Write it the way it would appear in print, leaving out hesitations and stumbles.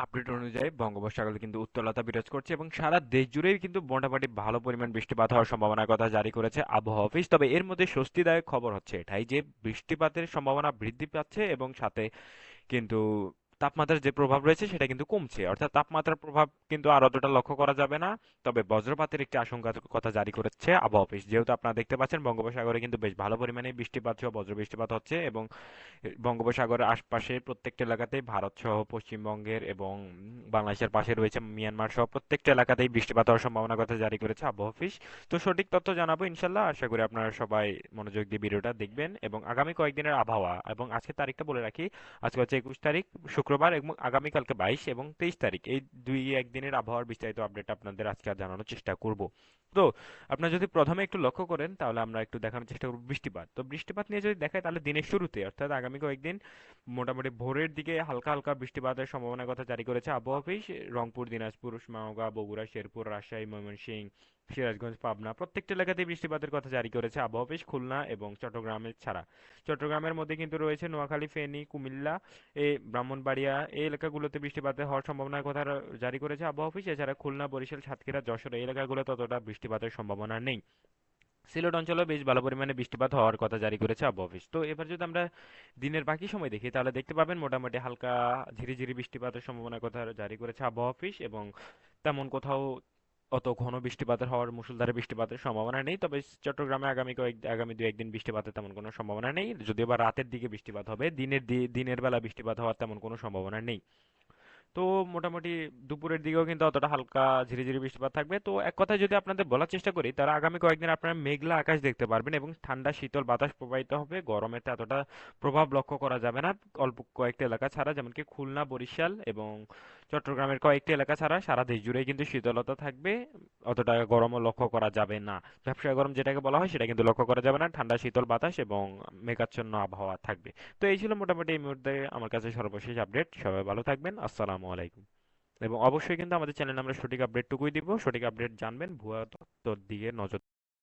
Update অনুযায়ী বঙ্গোপসাগরে কিন্তু উত্তলতা বিরাজ করছে এবং সারা দেশ জুড়েই কিন্তু মোটামুটি ভালো পরিমাণ বৃষ্টিপাত হওয়ার সম্ভাবনার কথা জারি করেছে আবহাওয়া অফিস। তবে এর মধ্যে স্বস্তিদায়ক খবর হচ্ছে এটাই যে বৃষ্টিপাতের সম্ভাবনা বৃদ্ধি পাচ্ছে এবং সাথে কিন্তু তাপমাত্রার যে প্রভাব রয়েছে সেটা কিন্তু কমছে, অর্থাৎ তাপমাত্রার প্রভাব কিন্তু আর অতটা লক্ষ্য করা যাবে না। তবে বজ্রপাতের একটি আশঙ্কার কথা জারি করেছে আবহাওয়া অফিস, যেহেতু আপনারা দেখতে পাচ্ছেন বঙ্গোপসাগরে কিন্তু বেশ ভালো পরিমাণে বৃষ্টিপাত সহ বজ্র বৃষ্টিপাত হচ্ছে এবং বঙ্গোপসাগরের আশপাশে প্রত্যেকটা এলাকাতেই ভারত সহ পশ্চিমবঙ্গের এবং বাংলাদেশের পাশে রয়েছে মিয়ানমার সহ প্রত্যেকটা এলাকাতেই বৃষ্টিপাত হওয়ার সম্ভাবনার কথা জারি করেছে আবহাওয়া অফিস। তো সঠিক তথ্য জানাবো ইনশাল্লাহ, আশা করি আপনারা সবাই মনোযোগ দিয়ে ভিডিওটা দেখবেন। এবং আগামী কয়েকদিনের আবহাওয়া এবং আজকের তারিখটা বলে রাখি, আজকে হচ্ছে 21 তারিখ শুক্রবার এবং আগামীকালকে 22 এবং 23 তারিখ, এই দুই একদিনের আবহাওয়ার বিস্তারিত আপডেট আপনাদের আজকে আর জানানোর চেষ্টা করব। তো আপনারা যদি প্রথমে একটু লক্ষ্য করেন তাহলে আমরা একটু দেখানোর চেষ্টা করব বৃষ্টিপাত। তো বৃষ্টিপাত নিয়ে যদি দেখায় তাহলে দিনের শুরুতে অর্থাৎ আগামী কয়েকদিন মোটামুটি ভোরের দিকে হালকা হালকা বৃষ্টিপাতের সম্ভাবনার কথা জারি করেছে আবহাওয়া অফিস। রংপুর, দিনাজপুর, মাওগাঁ, বগুড়া, শেরপুর, রাজশাহী, ময়মনসিংহ, সিরাজগঞ্জ, পাবনা প্রত্যেকটা এলাকাতেই বৃষ্টিপাতের কথা জারি করেছে আবহাওয়া অফিস। খুলনা এবং চট্টগ্রামের ছাড়া, চট্টগ্রামের মধ্যে কিন্তু রয়েছে নোয়াখালী, ফেনী, কুমিল্লা, এই ব্রাহ্মণবাড়িয়া এই এলাকাগুলোতে বৃষ্টিপাতের হওয়ার সম্ভাবনার কথা জারি করেছে আবহাওয়া অফিস। এছাড়া খুলনা, বরিশাল, সাতক্ষীরা, যশোর এই এলাকাগুলোতে ততটা বৃষ্টিপাতের সম্ভাবনা নেই। সিলেট অঞ্চলে বেশ ভালো পরিমাণে বৃষ্টিপাত হওয়ার কথা জারি করেছে আবহাওয়া অফিস। তো এবার যদি আমরা দিনের বাকি সময় দেখি তাহলে দেখতে পাবেন মোটামুটি হালকা ঝিরিঝিরি বৃষ্টিপাতের সম্ভাবনার কথা জারি করেছে আবহাওয়া অফিস এবং তেমন কোথাও অত ঘন বৃষ্টিপাতের হওয়ার মুষলধারে বৃষ্টিপাতের সম্ভাবনা নেই। তবে চট্টগ্রামে আগামী দু একদিন বৃষ্টিপাতের তেমন কোনো সম্ভাবনা নেই, যদিও বা রাতের দিকে বৃষ্টিপাত হবে, দিনের বেলা বৃষ্টিপাত হওয়ার তেমন কোনো সম্ভাবনা নেই। তো মোটামুটি দুপুরের দিকেও কিন্তু অতটা হালকা ঝিরিঝিরি বৃষ্টিপাত থাকবে। তো এক কথায় যদি আপনাদের বলার চেষ্টা করি তাহলে আগামী কয়েকদিন আপনারা মেঘলা আকাশ দেখতে পারবেন এবং ঠান্ডা শীতল বাতাস প্রবাহিত হবে। গরমের তো এতটা প্রভাব লক্ষ্য করা যাবে না, অল্প কয়েকটা এলাকা ছাড়া, যেমন কি খুলনা, বরিশাল এবং চট্টগ্রামের কয়েকটি এলাকা ছাড়া সারা দেশ জুড়েই কিন্তু শীতলতা থাকবে। অতটা গরমও লক্ষ্য করা যাবে না। ব্যবসায় গরম যেটাকে বলা হয় সেটা কিন্তু লক্ষ্য করা যাবে না। ঠান্ডা শীতল বাতাস এবং মেঘাচ্ছন্ন আবহাওয়া থাকবে। তো এই ছিল মোটামুটি এই মুহূর্তে আমার কাছে সর্বশেষ আপডেট। সবাই ভালো থাকবেন, আসসালামু আলাইকুম। এবং অবশ্যই কিন্তু আমাদের চ্যানেলে আমরা সঠিক আপডেটটুকুই দিব। সঠিক আপডেট জানবেন, ভুয়া তথ্যের দিকে নজর